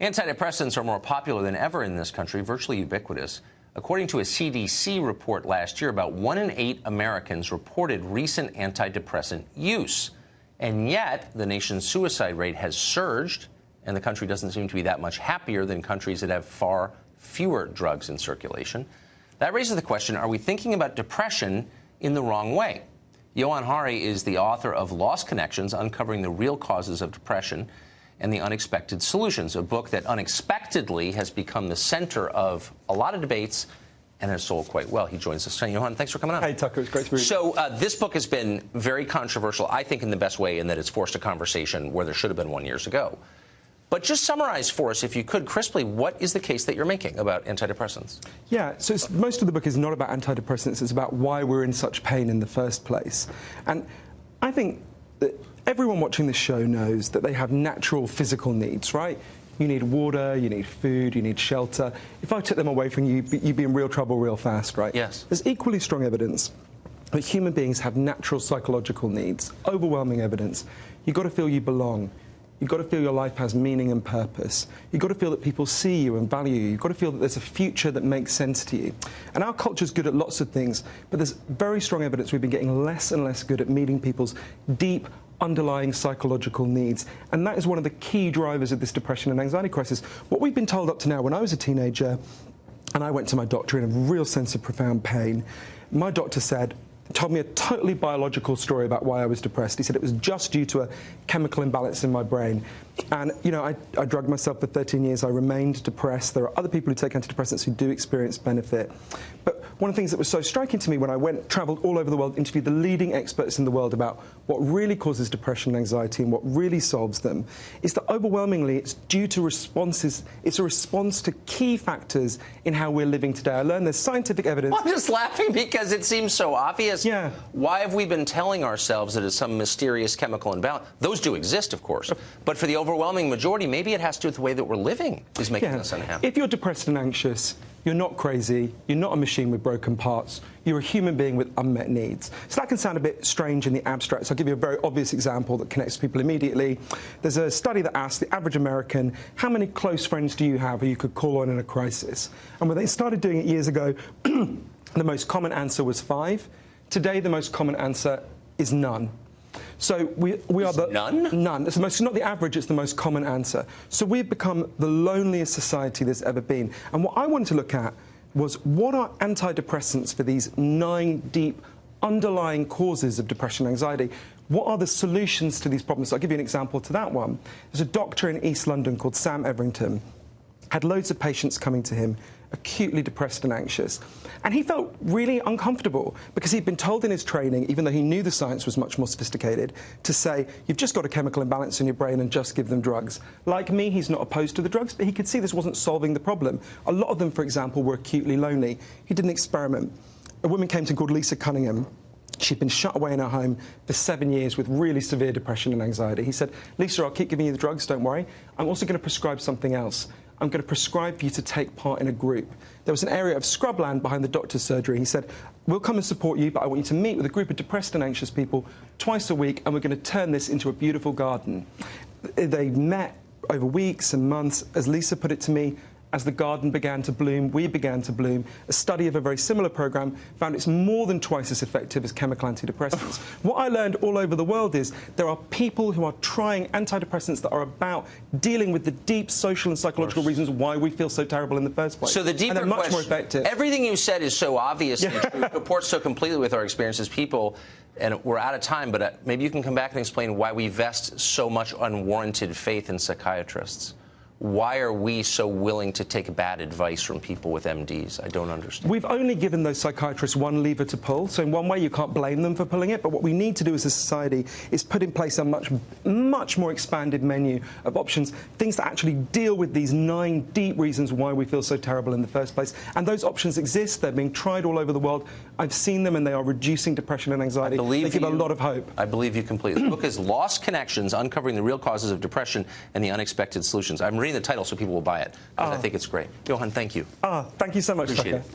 Antidepressants are more popular than ever in this country, virtually ubiquitous. According to a CDC report last year, about 1 in 8 Americans reported recent antidepressant use. And yet, the nation's suicide rate has surged, and the country doesn't seem to be that much happier than countries that have far fewer drugs in circulation. That raises the question, are we thinking about depression in the wrong way? Johann is the author of Lost Connections, Uncovering the Real Causes of Depression and the Unexpected Solutions, a book that unexpectedly has become the center of a lot of debates and has sold quite well. He joins us. Johann, thanks for coming on. Hey, Tucker, it's great to be with you. So this book has been very controversial, I think, in the best way, in that it's forced a conversation where there should have been one years ago. But just summarize for us, if you could, crisply, what is the case that you're making about antidepressants? Yeah, so most of the book is not about antidepressants. It's about why we're in such pain in the first place. And I think that everyone watching this show knows that they have natural physical needs, right? You need water, you need food, you need shelter. If I took them away from you, you'd be in real trouble real fast, right? Yes. There's equally strong evidence that human beings have natural psychological needs, overwhelming evidence. You've got to feel you belong. You've got to feel your life has meaning and purpose. You've got to feel that people see you and value you. You've got to feel that there's a future that makes sense to you. And our culture's good at lots of things, but there's very strong evidence we've been getting less and less good at meeting people's deep, underlying psychological needs. And that is one of the key drivers of this depression and anxiety crisis. What we've been told up to now, when I was a teenager and I went to my doctor in a real sense of profound pain, my doctor told me a totally biological story about why I was depressed. He said it was just due to a chemical imbalance in my brain. And, you know, I drugged myself for 13 years. I remained depressed. There are other people who take antidepressants who do experience benefit. But one of the things that was so striking to me when I traveled all over the world, interviewed the leading experts in the world about what really causes depression and anxiety and what really solves them, is that overwhelmingly it's due to responses. It's a response to key factors in how we're living today. I learned there's scientific evidence. I'm just laughing because it seems so obvious. Yeah. Why have we been telling ourselves that it's some mysterious chemical imbalance? Those do exist, of course. But for the overwhelming majority, maybe it has to do with the way that we're living is making us unhappy. If you're depressed and anxious, you're not crazy, you're not a machine with broken parts, you're a human being with unmet needs. So that can sound a bit strange in the abstract, so I'll give you a very obvious example that connects people immediately. There's a study that asked the average American, how many close friends do you have who you could call on in a crisis? And when they started doing it years ago, the most common answer was 5. Today, the most common answer is none. So we are the... None? None. It's not the average, it's the most common answer. So we've become the loneliest society there's ever been. And what I wanted to look at was, what are antidepressants for these 9 deep underlying causes of depression and anxiety? What are the solutions to these problems? So I'll give you an example to that one. There's a doctor in East London called Sam Everington. Had loads of patients coming to him, acutely depressed and anxious. And he felt really uncomfortable because he'd been told in his training, even though he knew the science was much more sophisticated, to say, you've just got a chemical imbalance in your brain and just give them drugs. Like me, he's not opposed to the drugs, but he could see this wasn't solving the problem. A lot of them, for example, were acutely lonely. He did an experiment. A woman came to him called Lisa Cunningham. She'd been shut away in her home for 7 years with really severe depression and anxiety. He said, Lisa, I'll keep giving you the drugs, don't worry. I'm also going to prescribe something else. I'm going to prescribe for you to take part in a group. There was an area of scrubland behind the doctor's surgery. He said, we'll come and support you, but I want you to meet with a group of depressed and anxious people twice a week, and we're going to turn this into a beautiful garden. They met over weeks and months. As Lisa put it to me, as the garden began to bloom, we began to bloom. A study of a very similar program found it's more than twice as effective as chemical antidepressants. What I learned all over the world is there are people who are trying antidepressants that are about dealing with the deep social and psychological reasons why we feel so terrible in the first place. So the deeper and they're much more effective. Everything you said is so obvious and true, comports so completely with our experience as people, and we're out of time, but maybe you can come back and explain why we vest so much unwarranted faith in psychiatrists. Why are we so willing to take bad advice from people with MDs? I don't understand. We've only given those psychiatrists one lever to pull, so in one way you can't blame them for pulling it, but what we need to do as a society is put in place a much more expanded menu of options, things that actually deal with these 9 deep reasons why we feel so terrible in the first place. And those options exist. They're being tried all over the world. I've seen them, and they are reducing depression and anxiety. They give a lot of hope. I believe you completely. The book is Lost Connections, Uncovering the Real Causes of Depression and the Unexpected Solutions. I'm reading the title so people will buy it, because I think it's great. Johann, thank you. Thank you so much, Appreciate Tucker. it.